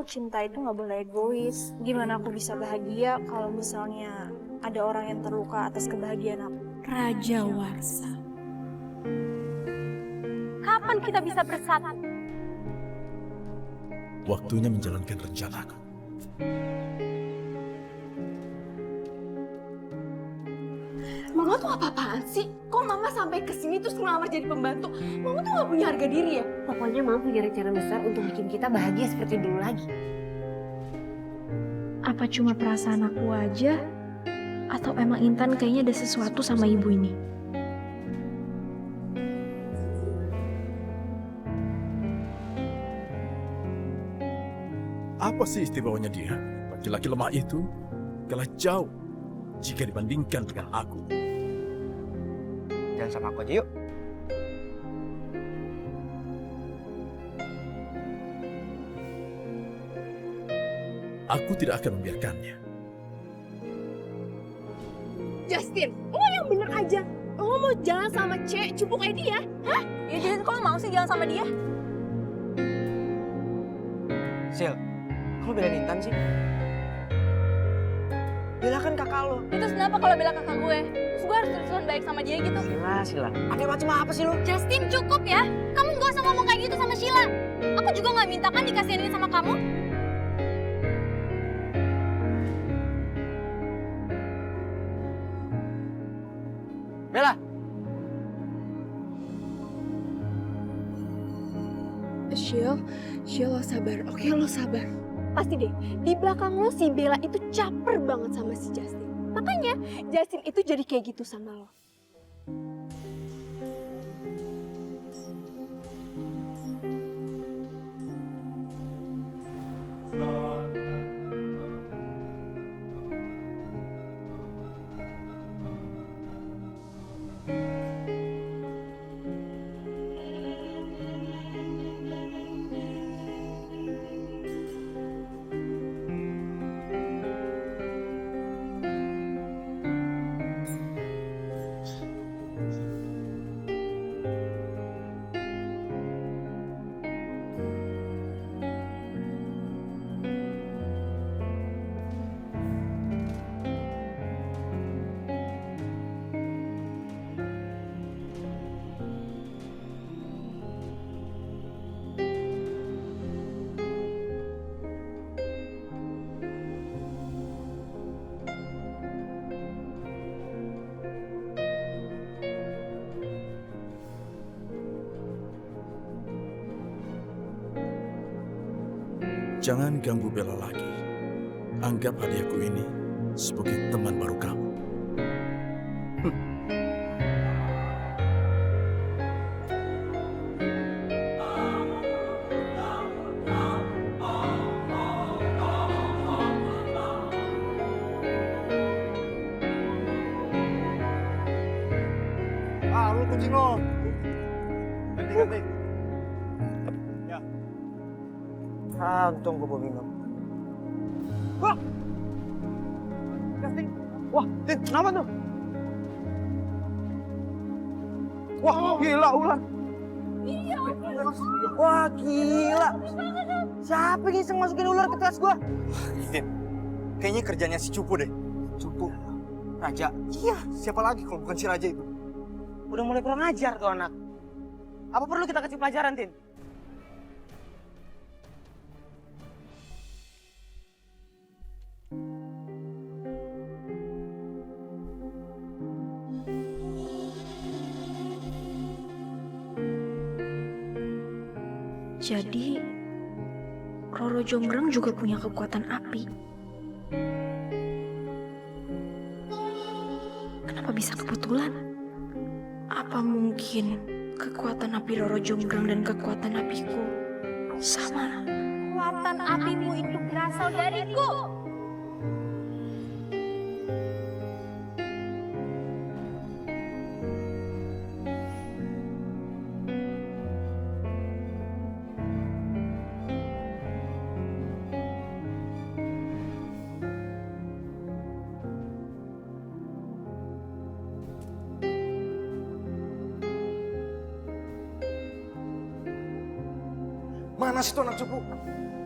cinta itu nggak boleh egois. Gimana aku bisa bahagia kalau misalnya ada orang yang terluka atas kebahagiaan aku? Raja Warsa. Kapan kita bisa bersatu? Waktunya menjalankan rencanaku. Mama tuh apa-apaan sih? Kok Mama sampai kesini terus ngelamar jadi pembantu? Mama tuh gak punya harga diri ya? Pokoknya Mama punya rencana besar untuk bikin kita bahagia seperti dulu lagi. Apa cuma perasaan aku aja? Atau emang Intan kayaknya ada sesuatu sama ibu ini? Apa sih istimewanya dia? Laki-laki lemah itu kalah jauh jika dibandingkan dengan aku. Jalan sama aku aja yuk. Aku tidak akan membiarkannya. Justin, lo yang bener aja. Lo mau jalan sama cewek cupu kayak dia? Hah? Ya jadi kok mau sih jalan sama dia? Sil, kok lo belain Intan sih? Bella kan kakak lo. Itu kenapa kalau bela kakak gue? Terus gue harus terusan baik sama dia gitu? Sila. Ada macam apa sih lo? Justin, cukup ya. Kamu gak usah ngomong kayak gitu sama Sheila. Aku juga gak minta kan dikasihin sama kamu. Bella! Syil, lo sabar. Oke, lo sabar. Pasti deh, di belakang lo si Bella itu caper banget sama si Justin. Makanya Justin itu jadi kayak gitu sama lo. Jangan ganggu Bella lagi. Anggap hadiahku ini sebagai teman baru kamu. Lu kucing lo. Ganti. Ya. Untung gue bawa minum. Wah! Justin. Wah, Tin, kenapa tuh? Wah, gila ular. Iya. Wah, gila. Siapa yang iseng masukin ular ke tas gua? Tin, kayaknya kerjanya si Cupu deh. Cupu. Raja. Iya, siapa lagi kalau bukan si Raja itu? Udah mulai kurang ajar tuh anak. Apa perlu kita kasih pelajaran, Tin? Jadi, Roro Jonggrang juga punya kekuatan api. Kenapa bisa kebetulan? Apa mungkin kekuatan api Roro Jonggrang dan kekuatan apiku sama? Kekuatan apimu itu berasal dariku. Mana sih tuh anak Cupu?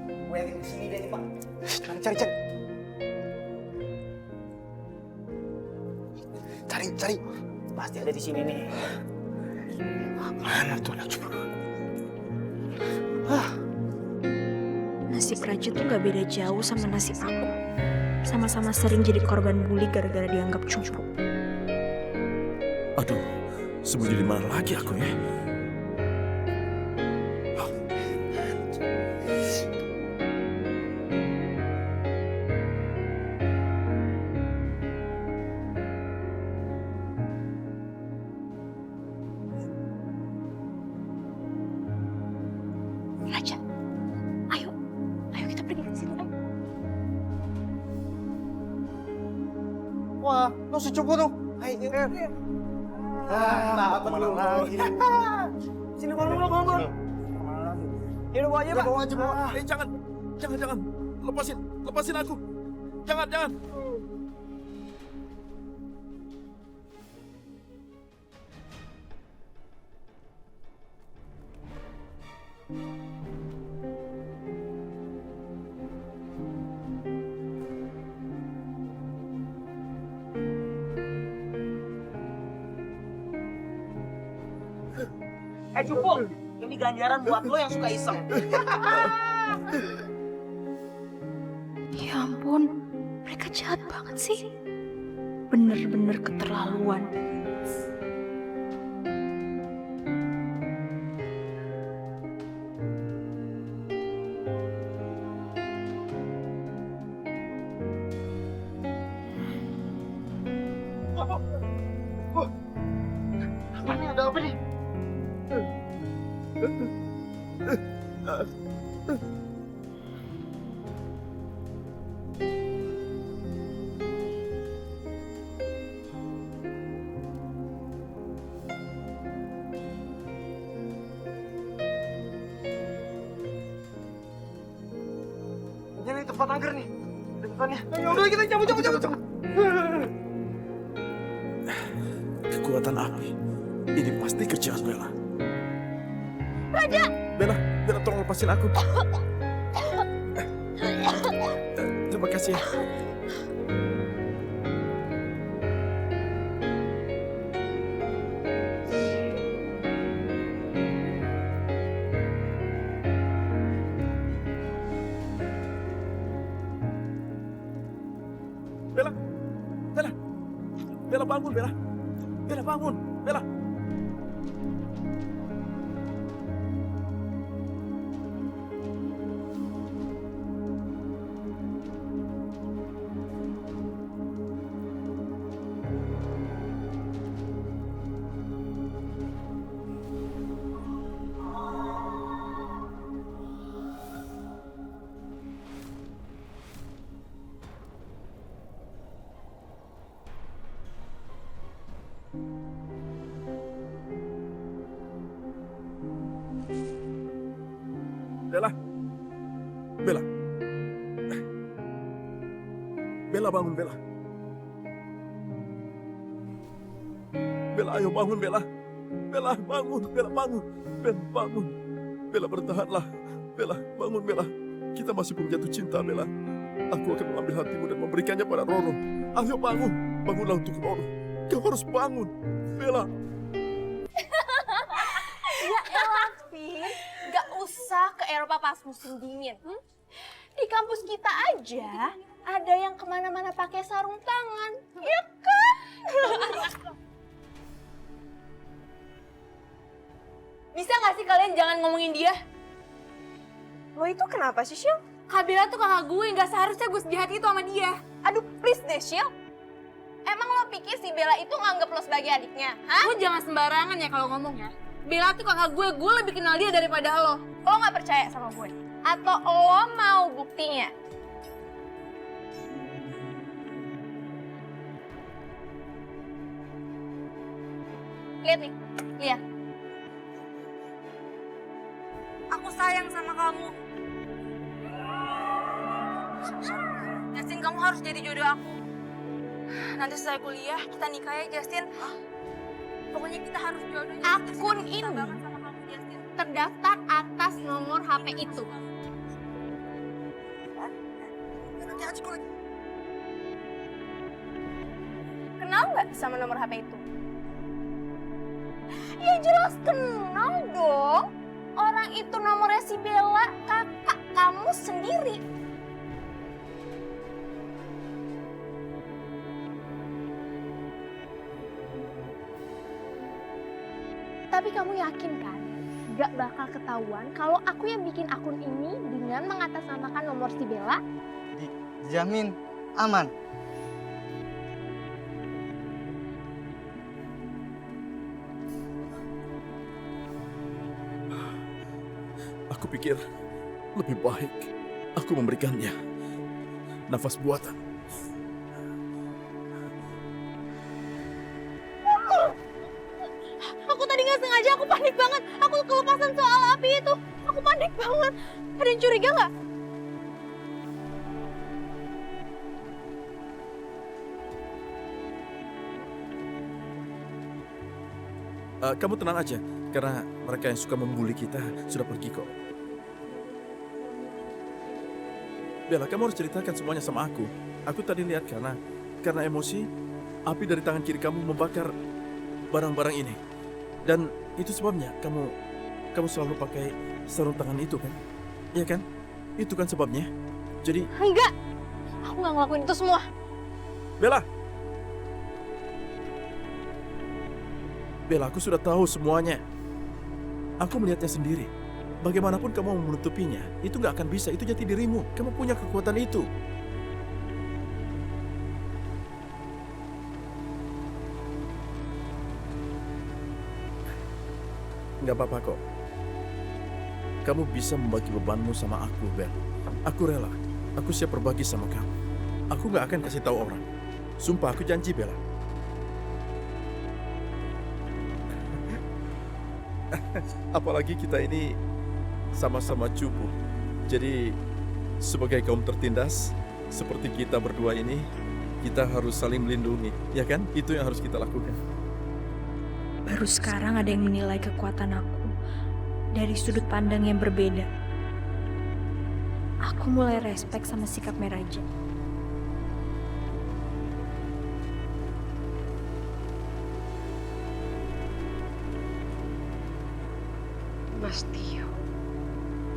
Gue Gue yakin di sini deh nih, Pak. Cari. Cari. Pasti ada di sini nih. Mana tuh anak cupu? Nasib Raja tuh gak beda jauh sama nasib aku. Sama-sama sering jadi korban bully gara-gara dianggap cupu. Aduh, sembunyi di mana lagi aku ya? Raja, ayo kita pergi ke sini. Ayo. Wah, tuh si cupu tuh. Ayo. Nah, kemana lagi? Sini bangun. Ya udah bawa aja, Pak. Bawa aja. Jangan. Lepasin aku. Jangan. Cupu, ini ganjaran buat lo yang suka iseng. Ya ampun, mereka jahat banget sih. Bener-bener keterlaluan. Ini ada apa nih? Ini tempat angker nih. Depannya. Ayo udah kita cabut. Kekuatan api. Ini pasti kerjaan Bella. Raja! Bella, tolong lepasin aku. Terima kasih ya. Bella bangun, Bella. Bella bangun, Bella. Bella bangun, Bella. Bella, ayo bangun, Bella. Bella, bangun. Bella, bangun. Bella, bangun. Bella, bertahanlah. Bella, bangun, Bella. Kita masih belum jatuh cinta, Bella. Aku akan mengambil hatimu dan memberikannya pada Roro. Ayo bangun. Bangunlah untuk Roro. Kau harus bangun. Bella. Ya elah, Vin. Gak usah ke Eropa pas musim dingin. Di kampus kita aja ada yang kemana-mana pakai sarung tangan, ya kan? Bisa gak sih kalian jangan ngomongin dia? Lo itu kenapa sih, Syil? Kak Bella tuh kakak gue, gak seharusnya gue sejahat itu sama dia. Aduh, please deh, Syil. Emang lo pikir si Bella itu nganggep lo sebagai adiknya? Hah? Lo jangan sembarangan ya kalau ngomong ya. Bella tuh kakak gue lebih kenal dia daripada lo. Lo gak percaya sama gue? Atau lo mau buktinya? Lihat nih, lihat. Aku sayang sama kamu. Justin, kamu harus jadi jodoh aku. Nanti selesai kuliah, kita nikah ya, Justin. Pokoknya kita harus jodohnya. Akun ini Banget sama kamu, Justin. terdaftar atas nomor HP itu. Hachiko lagi. Kenal nggak sama nomor HP itu? Ya jelas kenal dong. Orang itu nomornya si Bella, kakak kamu sendiri. Tapi kamu yakin kan? Gak bakal ketahuan kalau aku yang bikin akun ini dengan mengatasnamakan nomor si Bella? Dijamin aman. Aku pikir lebih baik aku memberikannya nafas buatan. Aku tadi nggak sengaja, aku panik banget. Aku kelepasan soal api itu. Aku panik banget. Ada yang curiga nggak? Kamu tenang aja, karena mereka yang suka membuli kita sudah pergi kok. Bella, kamu harus ceritakan semuanya sama aku. Aku tadi lihat karena emosi, api dari tangan kiri kamu membakar barang-barang ini. Dan itu sebabnya kamu selalu pakai sarung tangan itu kan? Iya kan? Itu kan sebabnya. Jadi, Enggak. Aku nggak ngelakuin itu semua. Bella! Bella, aku sudah tahu semuanya. Aku melihatnya sendiri. Bagaimanapun kamu mau menutupinya, itu nggak akan bisa. Itu jati dirimu. Kamu punya kekuatan itu. Nggak apa-apa kok. Kamu bisa membagi bebanmu sama aku, Bel. Aku rela. Aku siap berbagi sama kamu. Aku nggak akan kasih tahu orang. Sumpah, aku janji, Bella. Apalagi kita ini sama-sama cupu. Jadi sebagai kaum tertindas seperti kita berdua ini, kita harus saling melindungi, ya kan? Itu yang harus kita lakukan. Baru sekarang ada yang menilai kekuatan aku dari sudut pandang yang berbeda. Aku mulai respek sama sikap Meraja. Mas Tio,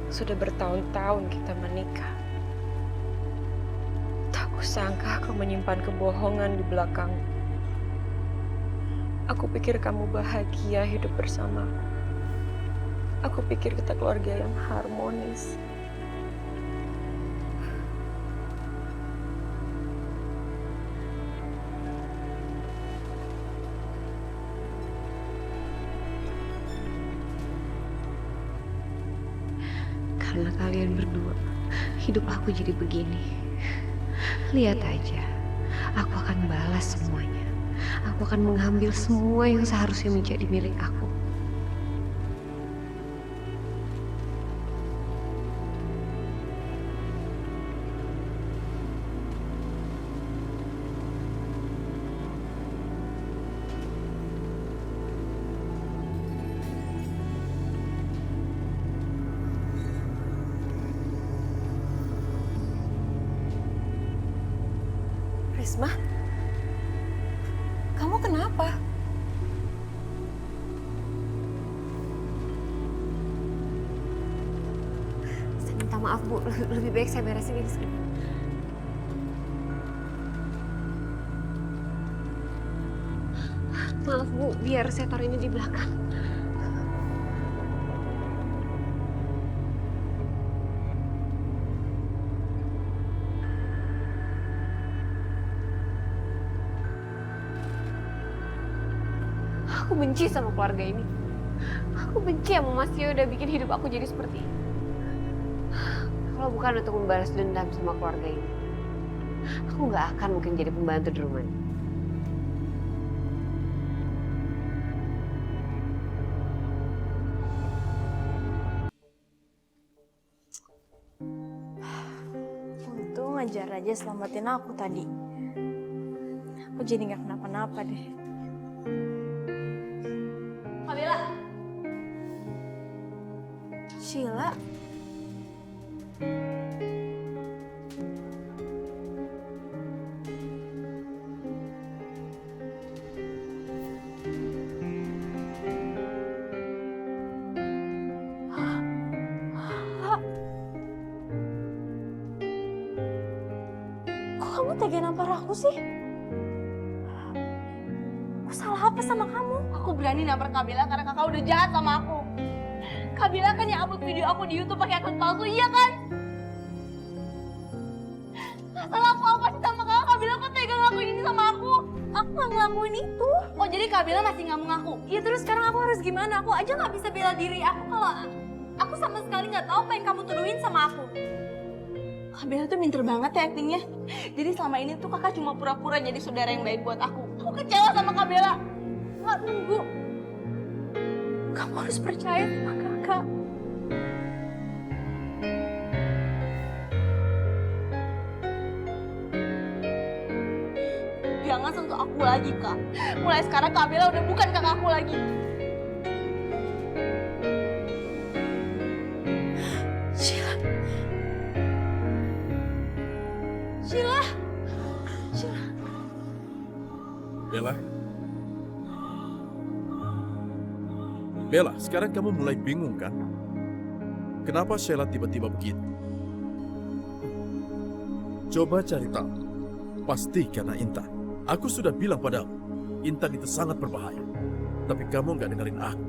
sudah bertahun-tahun kita menikah. Tak kusangka kau menyimpan kebohongan di belakang. Aku pikir kamu bahagia hidup bersamaku. Aku pikir kita keluarga yang harmonis. Karena kalian berdua, hidup aku jadi begini. Lihat aja, aku akan balas semuanya. Aku akan mengambil semua yang seharusnya menjadi milik aku. Risma, kamu kenapa? Saya minta maaf, Bu. Lebih baik saya beresin ini sekarang. Maaf, Bu. Biar saya taruh ini di belakang. Aku benci sama keluarga ini. Aku benci sama Mas Tio udah bikin hidup aku jadi seperti ini. Kalau bukan untuk membalas dendam sama keluarga ini, aku nggak akan mungkin jadi pembantu di rumah ini. Untung aja Raja selamatin aku tadi. Aku jadi nggak kenapa-napa deh. Kamila, Sheila, kamu tega nampar aku sih? Aku salah apa sama kamu? Aku berani nampar Kabila karena kakak udah jahat sama aku. Kabila kan yang upload video aku di YouTube pakai akun palsu, iya kan? Salah aku apa sih sama kakak? Kabila kok tega ngelakuin ini sama aku? Aku gak ngelakuin itu. Oh jadi Kabila masih gak mengaku? Iya terus sekarang aku harus gimana? Aku aja gak bisa bela diri aku kalau aku sama sekali gak tahu apa yang kamu tuduhin sama aku. Kabila tuh pinter banget ya aktingnya. Jadi selama ini tuh kakak cuma pura-pura jadi saudara yang baik buat aku. Aku kecewa sama Kabila. Nggak tunggu. Kamu harus percaya sama kakak. Jangan sentuh aku lagi, Kak. Mulai sekarang Kabila udah bukan kakak aku lagi. Sheila. Sheila. Sheila. Bella. Bella, sekarang kamu mulai bingung kan? Kenapa Sheila tiba-tiba begitu? Coba cari tahu. Pasti karena Intan. Aku sudah bilang padamu, Intan itu sangat berbahaya. Tapi kamu nggak dengerin aku.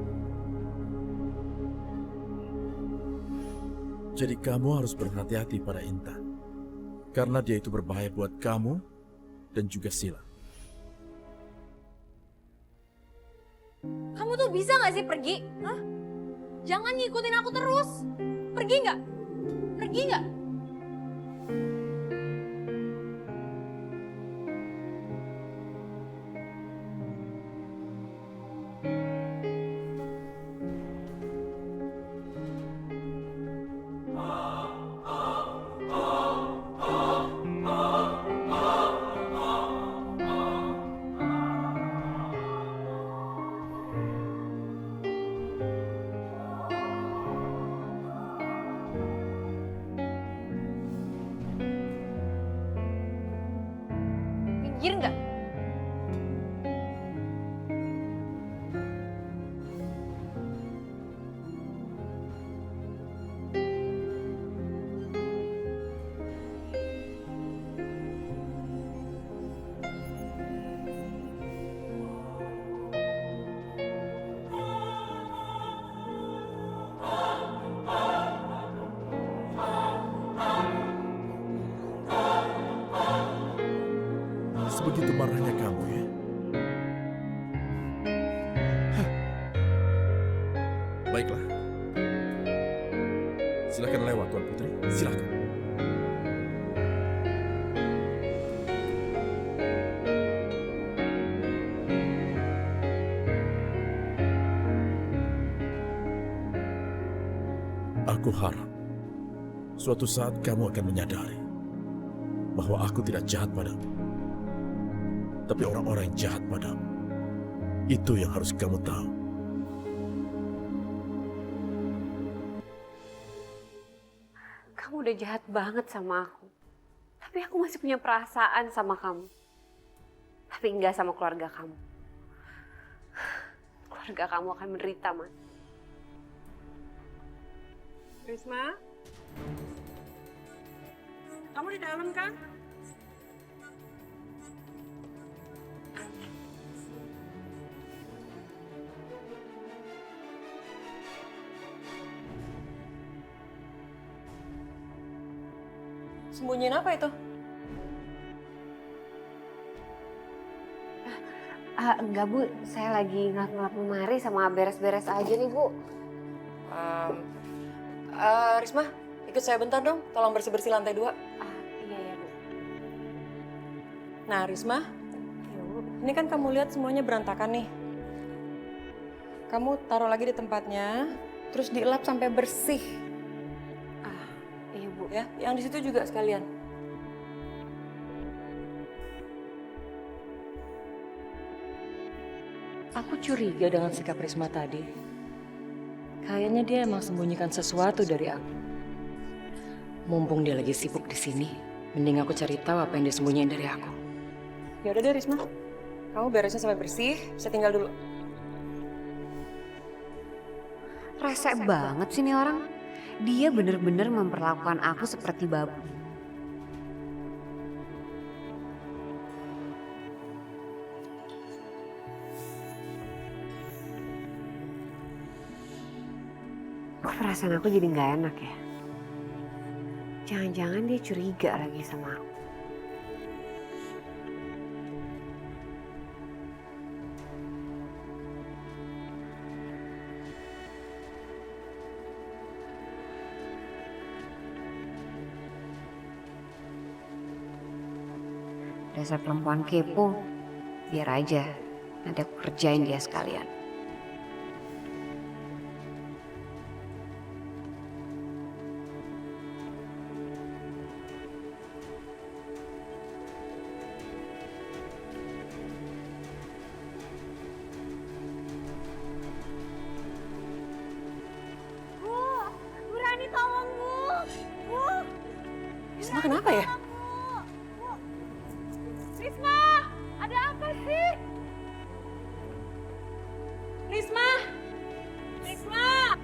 Jadi kamu harus berhati-hati pada Intan. Karena dia itu berbahaya buat kamu dan juga Sheila. Kamu tuh bisa gak sih pergi? Hah? Jangan ngikutin aku terus. Pergi gak? Pergi gak? Minggir nggak? Sebegitu marahnya kamu ya? Hah. Baiklah. Silakan lewat Tuan Putri, silakan. Aku harap suatu saat kamu akan menyadari bahwa aku tidak jahat padamu. Tapi orang-orang yang jahat padamu, itu yang harus kamu tahu. Kamu udah jahat banget sama aku. Tapi aku masih punya perasaan sama kamu. Tapi enggak sama keluarga kamu. Keluarga kamu akan menderita, Man. Risma? Kamu di dalam kan? Sembunyiin apa itu? Enggak, Bu. Saya lagi ngelap-ngelap lemari sama beres-beres aja nih, Bu. Risma, ikut saya bentar dong. Tolong bersih-bersih lantai 2. Iya, ya, Bu. Nah, Risma, Iya, Bu. ini kan kamu lihat semuanya berantakan nih. Kamu taruh lagi di tempatnya, terus dielap sampai bersih. Iya, Bu. Ya, yang di situ juga sekalian. Aku curiga dengan sikap Risma tadi. Kayaknya dia emang sembunyikan sesuatu dari aku. Mumpung dia lagi sibuk di sini, mending aku cari tahu apa yang dia sembunyiin dari aku. Ya udah deh Risma, kamu beresnya sampai bersih, saya tinggal dulu. Rese banget sih nih orang. Dia bener-bener memperlakukan aku seperti babu. perasaan aku jadi nggak enak ya. Jangan-jangan dia curiga lagi sama aku. Dasar perempuan kepo, biar aja nanti aku kerjain dia sekalian. Bu Rani tolong Bu. Bu. Risma kenapa ya? Risma, ada apa sih? Risma. Risma.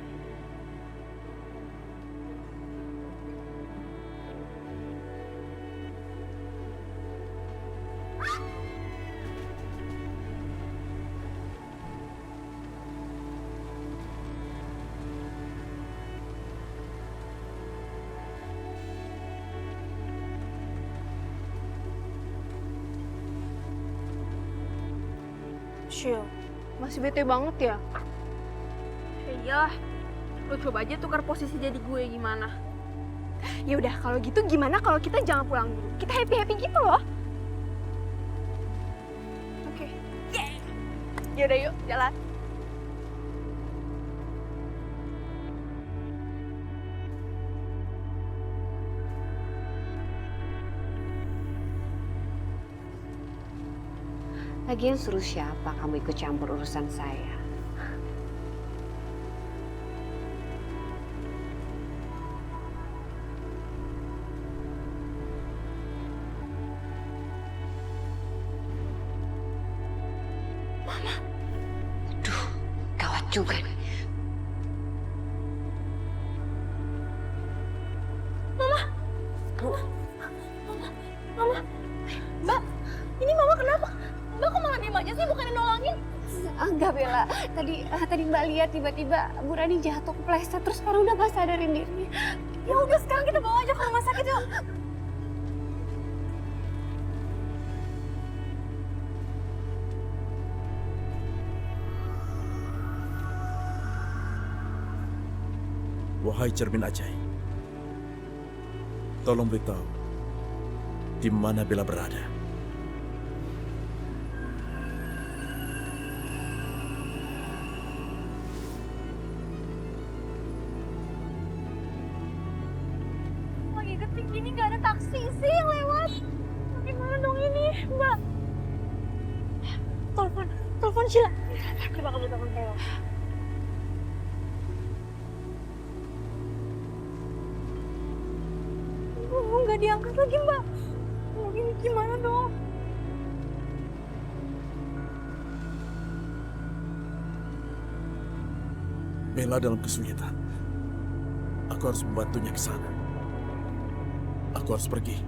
Shil, masih bete banget ya? Iya. Lo coba aja tukar posisi jadi gue gimana? Ya udah, kalau gitu gimana kalau kita jangan pulang dulu? Kita happy-happy gitu loh. Oke. Yaudah yuk, jalan. Lagian suruh siapa kamu ikut campur urusan saya? Aduh, gawat juga nih. Mbak, ini Mama kenapa? Mbak kok malah diem aja sih, bukannya nolongin? Enggak Bella, tadi Mbak lihat tiba-tiba Bu Rani jatuh kepleset terus sekarang udah gak sadarin diri. Ya udah sekarang kita bawa aja ke rumah sakit yuk. Wahai cermin ajaib, tolong beritahu di mana Bella berada. Lagi ketik gini gak ada taksi sih yang lewat. Gimana dong ini, Mbak? Telepon Sheila. Coba kamu telepon Sheila. Nggak diangkat lagi, Mbak. Ini gimana dong? Bella dalam kesulitan. Aku harus membantunya ke sana. Aku harus pergi.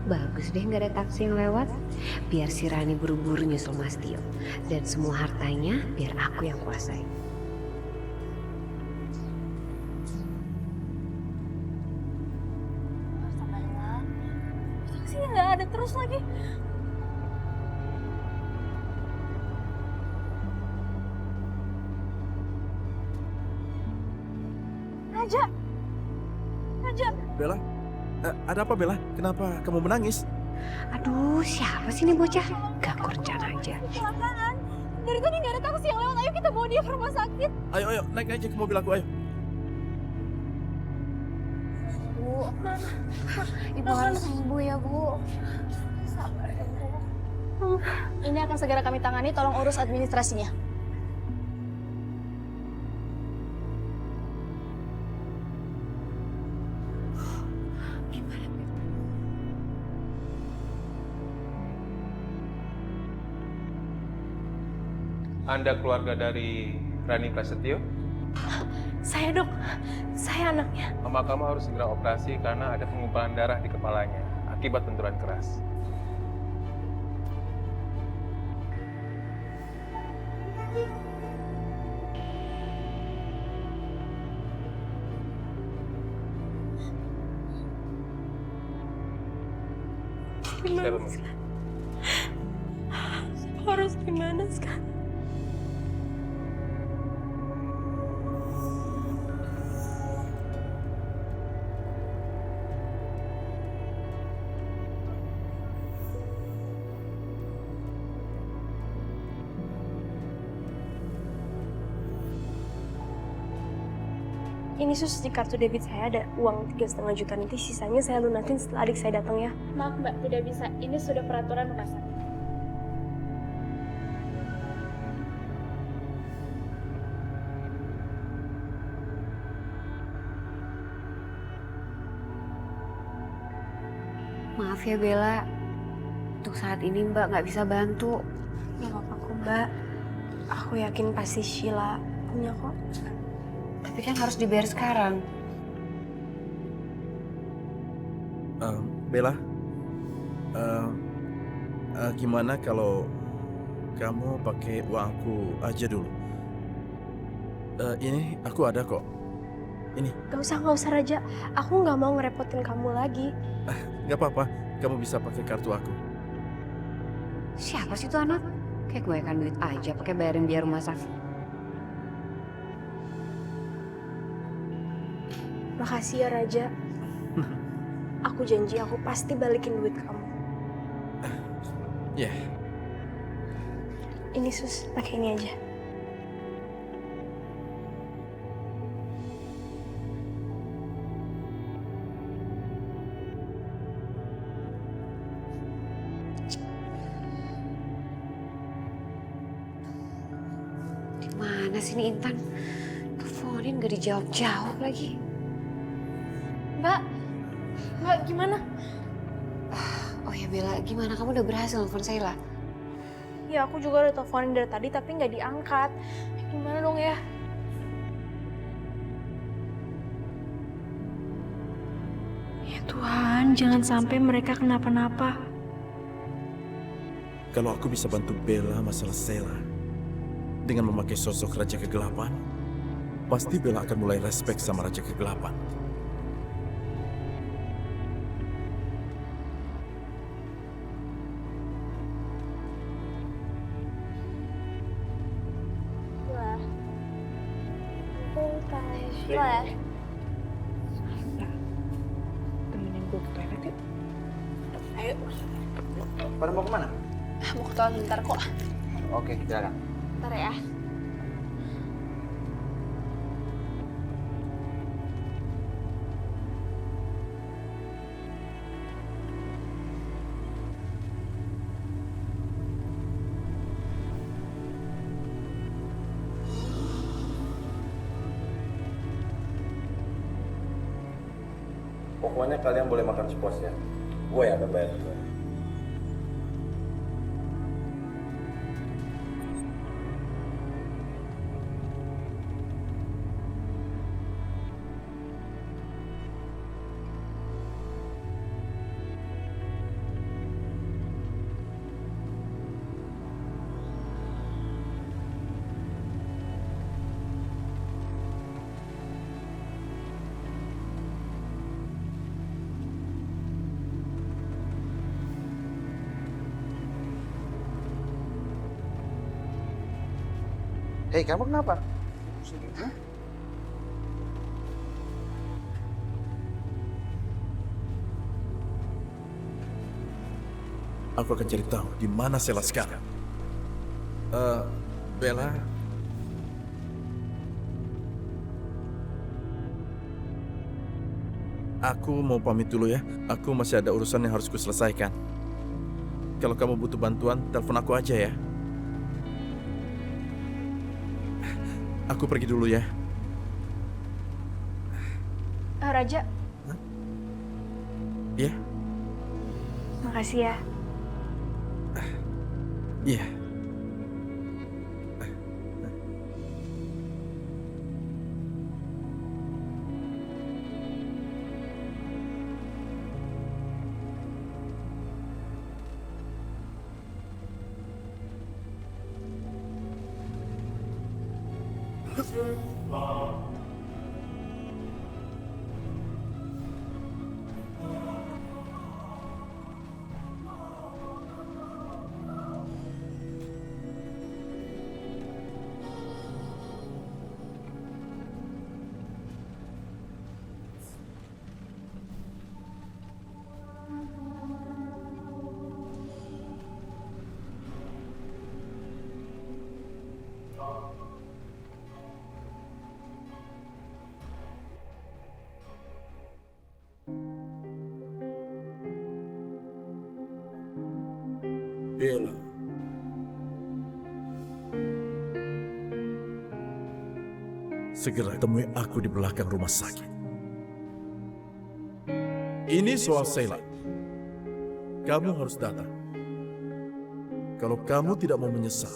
Bagus deh nggak ada taksi yang lewat. Biar si Rani buru-buru nyusul Mas Tio. Dan semua hartanya biar aku yang kuasai. Sabar ya. Taksinya nggak ada terus lagi. Raja. Bella, ada apa Bella? Kenapa kamu menangis? Aduh, siapa sih ini bocah? Gak kurcan aja. Kecelakaan. Dari tadi nggak ada taksi yang lewat. Ayo kita bawa dia ke rumah sakit. Ayo, naik aja ke mobil aku, ayo. Bu, Ibu harus sembuh ya, Bu. Sabar ya, Bu. Ini akan segera kami tangani. Tolong urus administrasinya. Anda keluarga dari Rani Prasetyo? Saya dok, saya anaknya. Mama kamu harus segera operasi karena ada pengumpulan darah di kepalanya. akibat benturan keras. Saya permisi. Harus gimana sekarang? Ini sus, di kartu debit saya ada uang 3,5 juta, nanti sisanya saya lunasin setelah adik saya datang ya. Maaf mbak, tidak bisa. Ini sudah peraturan rumah sakit. Maaf ya Bella, untuk saat ini Mbak nggak bisa bantu. Gak apa-apa kok mbak. Aku yakin pasti Sheila punya kok. Tapi kan harus dibayar sekarang. Bella, gimana kalau kamu pakai uangku aja dulu? Ini aku ada kok. Ini. Gak usah Raja. Aku nggak mau ngerepotin kamu lagi. Gak apa-apa, kamu bisa pakai kartu aku. Siapa sih tuh anak? Kayak kebanyakan duit aja pakai bayarin biaya rumah sakit. Makasih ya Raja. Aku janji aku pasti balikin duit kamu. Ya. Ini sus, pakai ini aja. Mana sih ini Intan? Teleponin gak dijawab-jawab lagi. Mbak gimana? Oh ya Bella, gimana kamu udah berhasil nelfon Sheila? Ya aku juga udah teleponin dari tadi tapi nggak diangkat. Gimana dong ya? Ya Tuhan, jangan sampai mereka kenapa-napa. Kalau aku bisa bantu Bella masalah Sheila dengan memakai sosok Raja Kegelapan, pasti Bella akan mulai respect sama Raja Kegelapan. Temenin gue ke toilet yuk. Ayo. Pada mau kemana? Mau ke toilet bentar kok. Oke, jalan. Bentar ya. Pokoknya kalian boleh makan sepuasnya. Gue yang akan bayar. Hei, kamu kenapa? Aku akan cari tahu di mana Sheila sekarang. Bella, aku mau pamit dulu ya. Aku masih ada urusan yang harus kuselesaikan. Kalau kamu butuh bantuan, telepon aku aja ya. Aku pergi dulu ya. Raja. Iya? Makasih ya. Iya. Bella. Segera temui aku di belakang rumah sakit. Ini soal Sheila. Kamu harus datang. Kalau kamu tidak mau menyesal,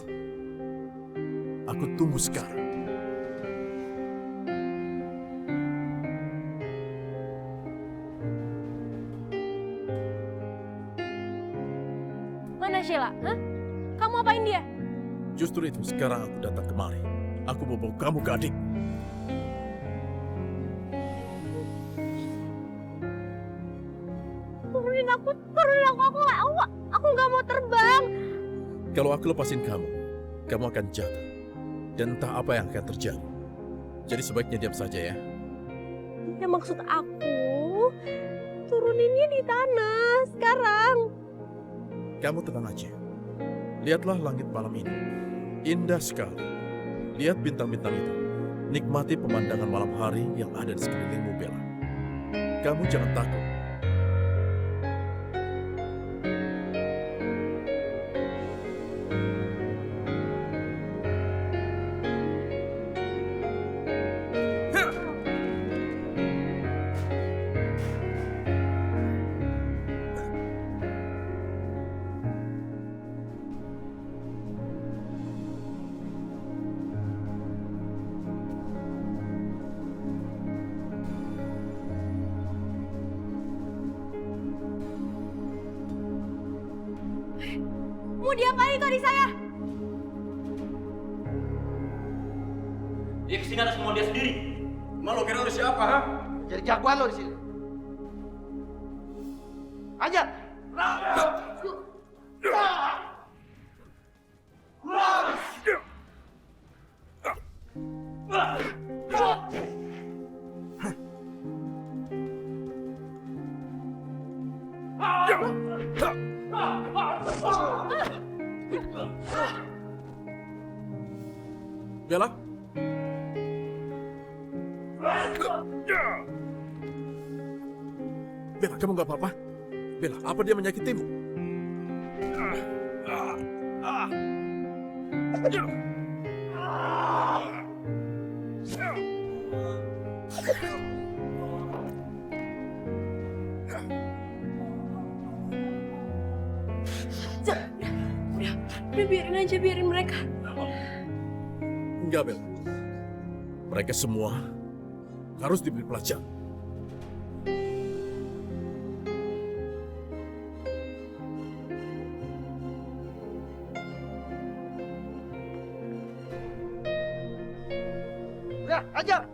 aku tunggu sekarang. Mana Sheila? Hah? Kamu apain dia? Justru itu sekarang aku datang kemari. Aku mau bawa kamu ke adik. Turunin aku aku nggak mau terbang. Kalau aku lepasin kamu, kamu akan jatuh. Dan entah apa yang akan terjadi. Jadi sebaiknya diam saja ya. Ya maksud aku, turuninnya di tanah sekarang. Kamu tenang aja. Lihatlah langit malam ini. Indah sekali. Lihat bintang-bintang itu. Nikmati pemandangan malam hari yang ada di sekelilingmu, Bella. Kamu jangan takut. Mau diapain itu adik saya? Dia kesini atas kemauan dia sendiri. Emang lo kira lo siapa, ha? Jadi jagoan lo di sini. Ajar! Bella? Bella, kamu nggak apa-apa? Bella, apa dia menyakitimu? Udah biarin aja, biarin mereka. Enggak, Bella. Mereka semua harus diberi pelajaran. Udah, ajar!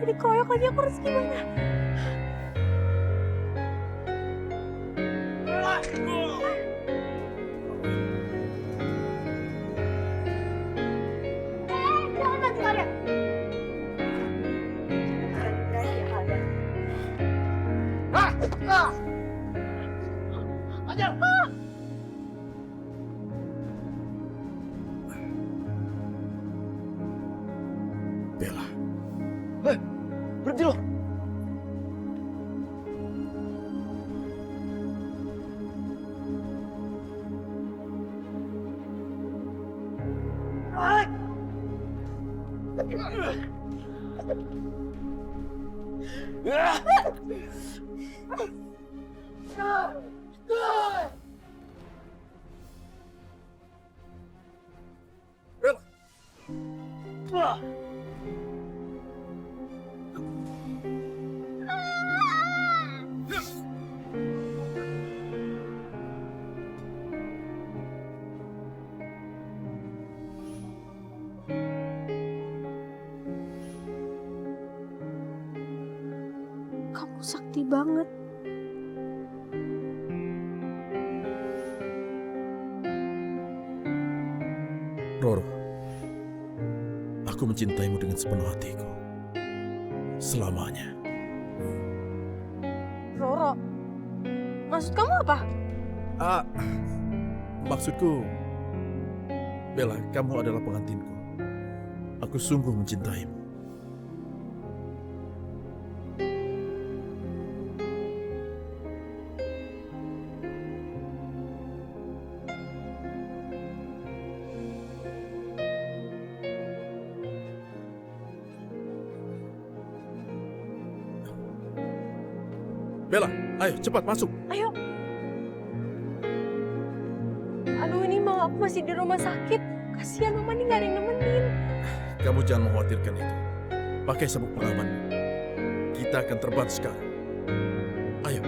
Jadi keroyok lagi, aku harus gimana? Jangan maju kalian. Ajar! Bella, Berhenti lo! Bella. Kamu sakti banget. Roro, aku mencintaimu dengan sepenuh hatiku. Selamanya. Roro, maksud kamu apa? Maksudku, Bella, kamu adalah pengantinku. Aku sungguh mencintaimu. Bella, ayo cepat masuk. Ayo. Aduh, ini mama aku masih di rumah sakit. Kasihan mama nih, gak ada yang nemenin. Kamu jangan mengkhawatirkan itu. Pakai sabuk pengamanmu. Kita akan terbang sekarang. Ayo.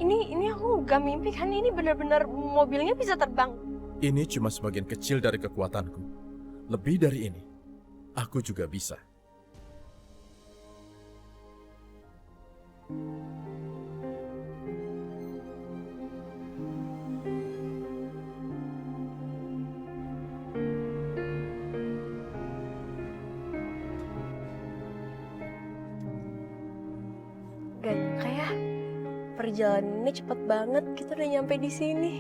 Ini aku gak mimpi kan, ini benar-benar mobilnya bisa terbang. Ini cuma sebagian kecil dari kekuatanku. Lebih dari ini, aku juga bisa. Gak nyangka ya, perjalanan ini cepet banget. Kita udah nyampe di sini.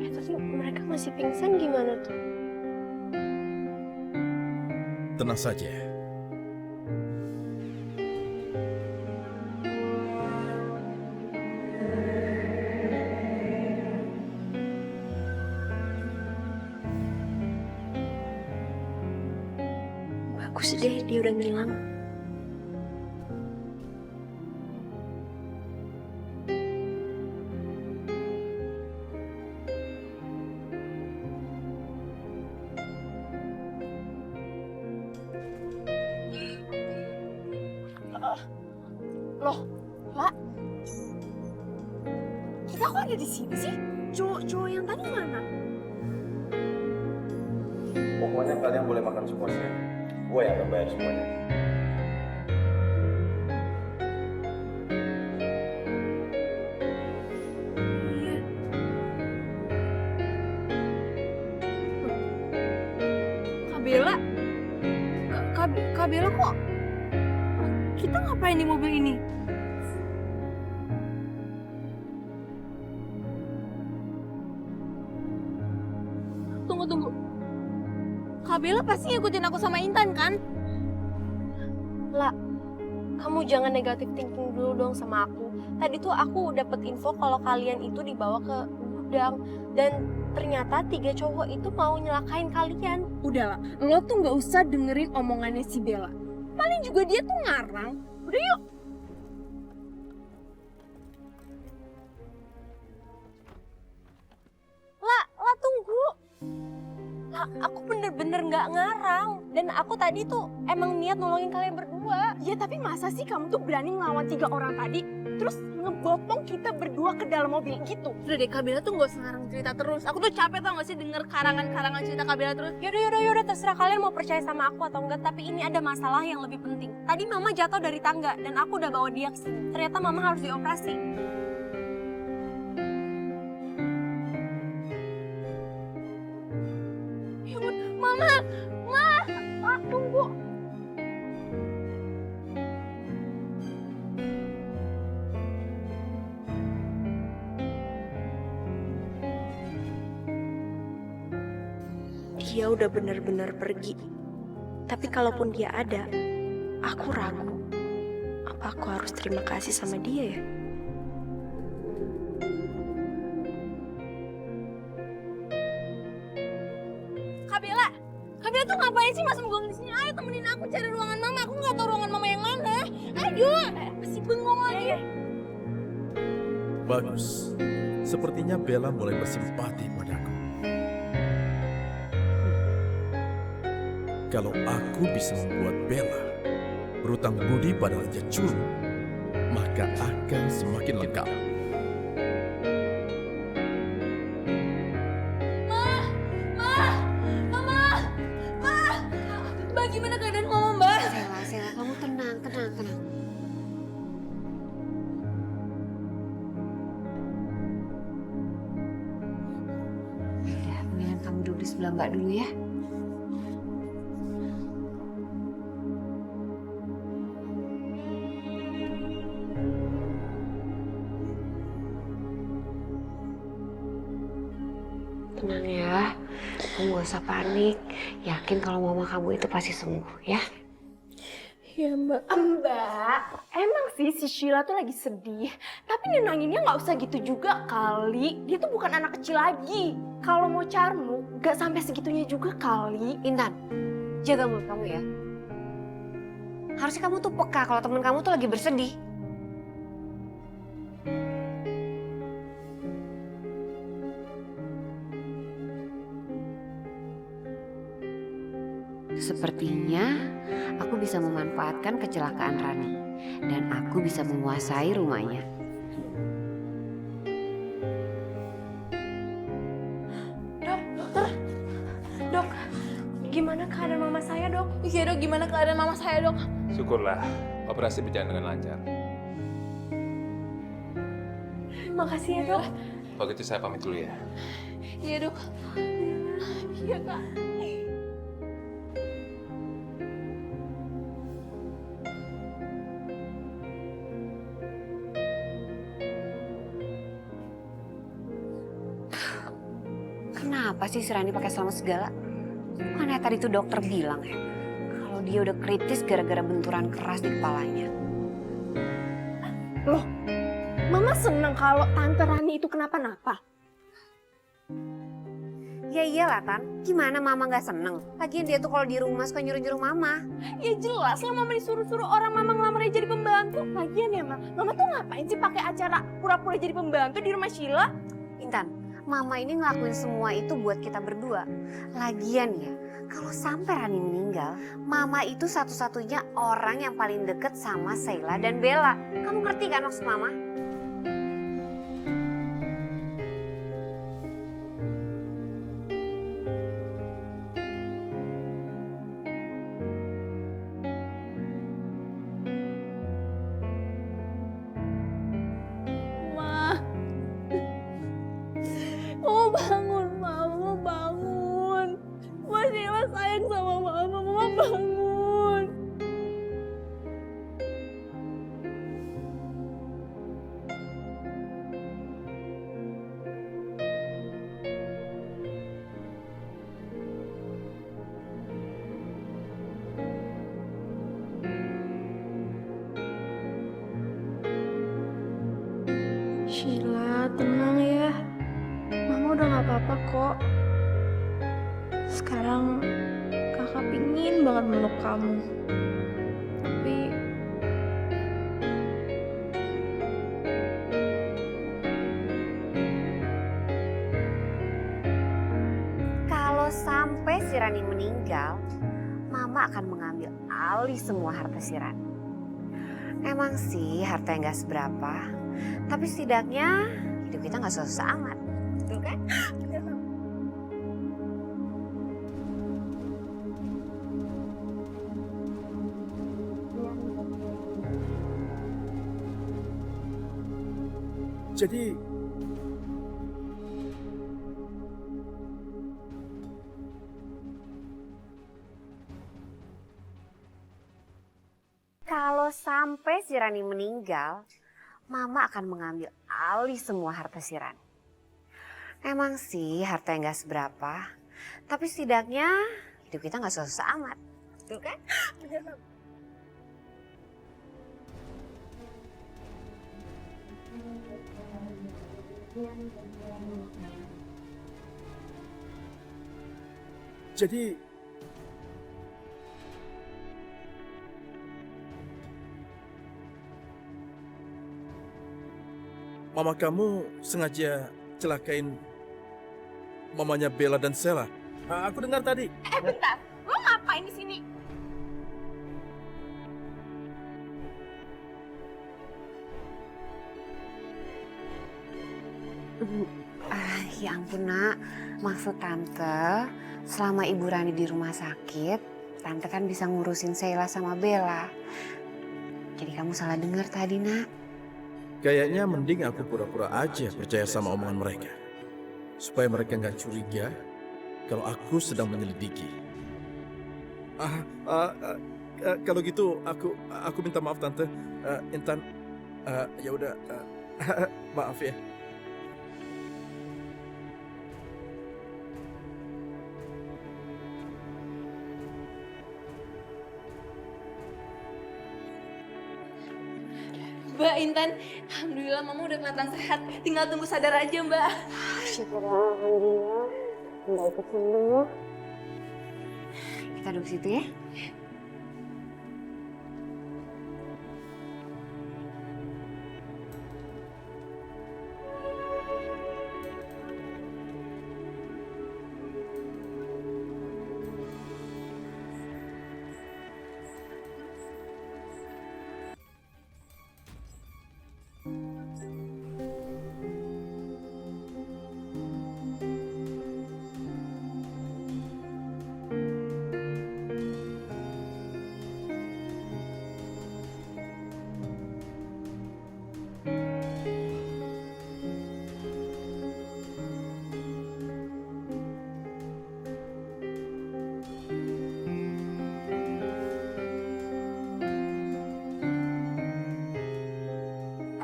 Tapi mereka masih pingsan gimana tuh? Tenang saja. Bagus deh, dia udah ngilang. Loh, Pak. Kita kok ada di sini sih? Cowok yang tadi mana? Pokoknya kalian boleh makan sepuasnya. Gue yang akan bayar semuanya. Iya. Kak Bella kok? Kita ngapain di mobil ini? Tunggu. Kak Bella pasti ngikutin aku sama Intan kan? Lah, kamu jangan negatif thinking dulu dong sama aku. Tadi tuh aku dapet info kalau kalian itu dibawa ke gudang. Dan ternyata 3 cowok itu mau nyelakain kalian. Udahlah, lo tuh gak usah dengerin omongannya si Bella. Paling juga dia tuh ngarang. Udah yuk. Lah tunggu. Lah, aku bener-bener gak ngarang. Dan aku tadi tuh emang niat nolongin kalian berdua. Ya tapi masa sih kamu tuh berani ngelawan 3 orang tadi? Terus ngebotong kita berdua ke dalam mobil gitu. Udah deh, Kak Bella tuh gak usah ngarang cerita terus. Aku tuh capek tau gak sih denger karangan-karangan cerita Kak Bella terus. Yaudah, terserah kalian mau percaya sama aku atau enggak. Tapi ini ada masalah yang lebih penting. Tadi mama jatuh dari tangga dan aku udah bawa dia ke sini. Ternyata mama harus dioperasi. Ya ampun, Mama, tunggu. Dia udah benar-benar pergi. Tapi kalaupun dia ada, aku ragu. Apa aku harus terima kasih sama dia ya? Kak Kabila tuh ngapain sih masih bengong di sini? Ayo temenin aku cari ruangan mama. Aku nggak tahu ruangan mama yang mana. Ayo, masih bengong lagi. Bagus. Sepertinya Bella mulai bersimpati padaku. Kalau aku bisa membuat Bella berutang budi pada Raja Curu, maka akan semakin lengkap. Mbak, gimana keadaan mama, Mbak? Sela, kamu tenang. Udah, mendingan kamu duduk di sebelah Mbak dulu ya. Tenang ya, kamu gak usah panik. Yakin kalau mama kamu itu pasti sembuh ya. Ya Mbak. Mbak, emang sih si Sheila tuh lagi sedih. Tapi nenanginnya nggak usah gitu juga kali. Dia tuh bukan anak kecil lagi. Kalau mau carmu, gak sampai segitunya juga kali. Intan, jaga mulut kamu ya. Harusnya kamu tuh peka kalau teman kamu tuh lagi bersedih. Sepertinya aku bisa memanfaatkan kecelakaan Rani dan aku bisa menguasai rumahnya. Dok, gimana keadaan mama saya, Dok? Iya dok, gimana keadaan mama saya dok? Syukurlah, operasi berjalan dengan lancar. Makasih ya, Dok. Kalau gitu saya pamit dulu ya. Iya dok. Iya, Kak. Kenapa sih si Rani pakai selamat segala? Bukannya tadi tuh dokter bilang ya, kalau dia udah kritis gara-gara benturan keras di kepalanya. Loh, Mama seneng kalau Tante Rani itu kenapa-napa. Ya iyalah Tan, gimana Mama nggak seneng? Lagian dia tuh kalau di rumah suka nyuruh-nyuruh Mama. Ya jelas lah Mama disuruh-suruh orang Mama ngelamarnya jadi pembantu. Lagian ya Mama tuh ngapain sih pakai acara pura-pura jadi pembantu di rumah Sheila? Intan, Mama ini ngelakuin semua itu buat kita berdua. Lagian ya, kalau sampai Rani meninggal, Mama itu satu-satunya orang yang paling deket sama Sheila dan Bella. Kamu ngerti kan maksud Mama? Mama bangun, Mama bangun. Mas Sheila sayang sama Mama bangun. Sheila, tenang ya. Mama udah gak apa-apa kok. Sekarang kakak pingin banget meluk kamu. Tapi Kalau sampai si Rani meninggal, Mama akan mengambil alih semua harta si Rani. Emang sih harta yang gak seberapa, tapi setidaknya hidup kita gak susah amat. Betul kan? Jadi, Kalau sampai si Rani meninggal, Mama akan mengambil alih semua harta si Rani. Emang sih harta yang gak seberapa, tapi setidaknya hidup kita gak susah amat. Betul kan? jadi mama kamu sengaja celakain mamanya Bella dan Sheila. Aku dengar tadi. Bentar, lo ngapain di sini? Ya ampun nak, maksud tante, selama Ibu Rani di rumah sakit, tante kan bisa ngurusin Sheila sama Bella. Jadi kamu salah dengar tadi nak. Kayaknya mending aku pura-pura aja percaya sama omongan mereka. Supaya mereka nggak curiga kalau aku sedang menyelidiki. Kalau gitu aku minta maaf tante. Intan, ya udah, maaf ya. Mbak Intan, alhamdulillah mama udah kelihatan sehat. Tinggal tunggu sadar aja mbak. Syukurlah, alhamdulillah. Mbak ikut sembuh. Kita duduk situ ya.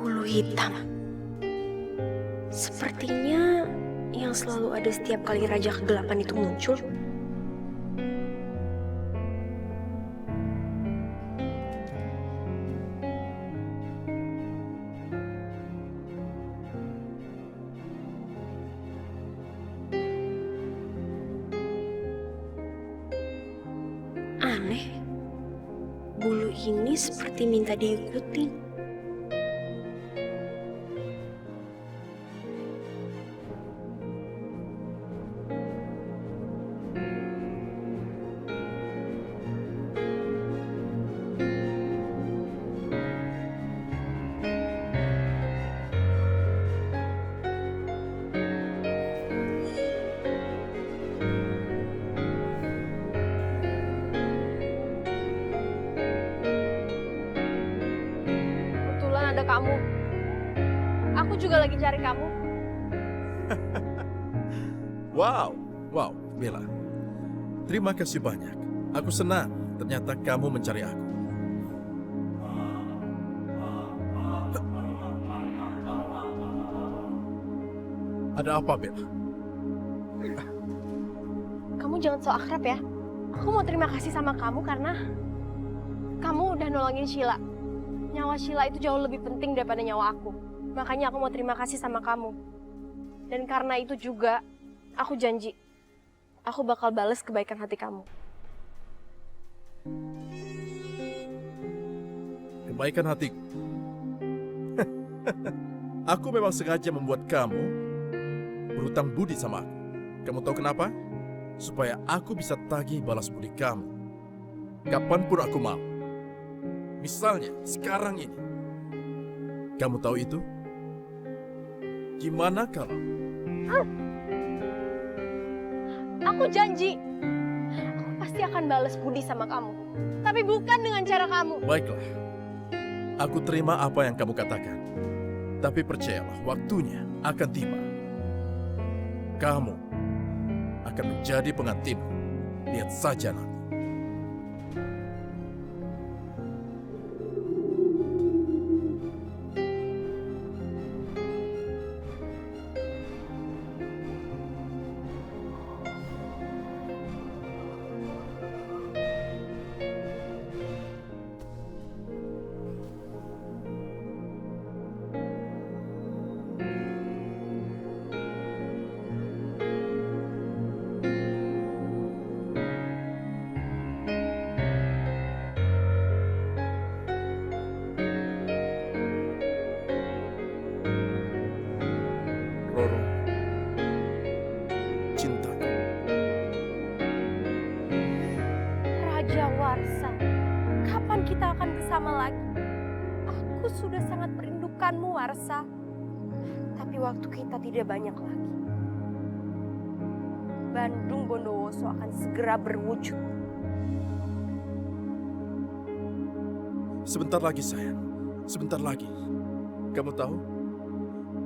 Bulu hitam. Sepertinya yang selalu ada setiap kali Raja Kegelapan itu muncul. Aneh. Bulu ini seperti minta diikutin. Kebetulan ada kamu. Aku juga lagi cari kamu. Wow, Bella. Terima kasih banyak. Aku senang ternyata kamu mencari aku. Ada apa, Bella? Kamu jangan so akrab ya. Aku mau terima kasih sama kamu karena kamu udah nolongin Sheila. Nyawa Sheila itu jauh lebih penting daripada nyawa aku. Makanya aku mau terima kasih sama kamu. Dan karena itu juga, aku janji, aku bakal bales kebaikan hati kamu. Kebaikan hatiku. Aku memang sengaja membuat kamu berhutang budi sama aku. Kamu tahu kenapa? Supaya aku bisa tagih balas budi kamu. Kapanpun aku mau. Misalnya, sekarang ini. Kamu tahu itu? Gimana kalau... Aku janji, aku pasti akan balas budi sama kamu. Tapi bukan dengan cara kamu. Baiklah. Aku terima apa yang kamu katakan. Tapi percayalah, waktunya akan tiba. Kamu akan menjadi pengantinmu. Lihat saja nanti. sudah sangat merindukanmu, Warsa. Tapi waktu kita tidak banyak lagi. Bandung Bondowoso akan segera berwujud. Sebentar lagi sayang, sebentar lagi. Kamu tahu,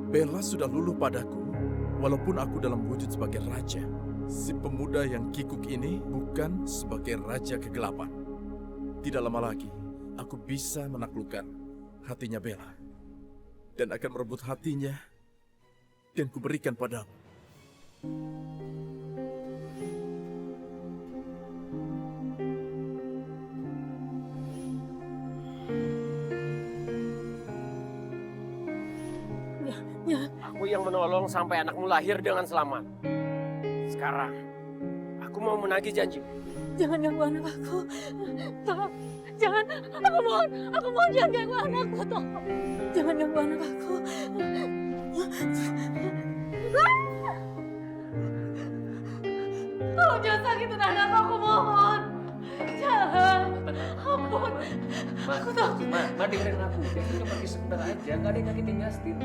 Bella sudah luluh padaku walaupun aku dalam wujud sebagai raja. Si pemuda yang kikuk ini bukan sebagai raja kegelapan. Tidak lama lagi, aku bisa menaklukkan hatinya Bella. Dan akan merebut hatinya dan kuberikan padamu. Aku yang menolong sampai anakmu lahir dengan selamat. Sekarang, aku mau menagih janji. Jangan ganggu anak aku. Tolong, jangan. Aku mohon jangan ganggu anakku, tolong. Jangan ganggu anak aku. Tolong jangan sakitin anak aku, mohon. Jangan. Ampun. Aku takut. Ma dengerin aku. Dia cuma pergi sebentar aja. Gak ada yang nyakitin Yastin.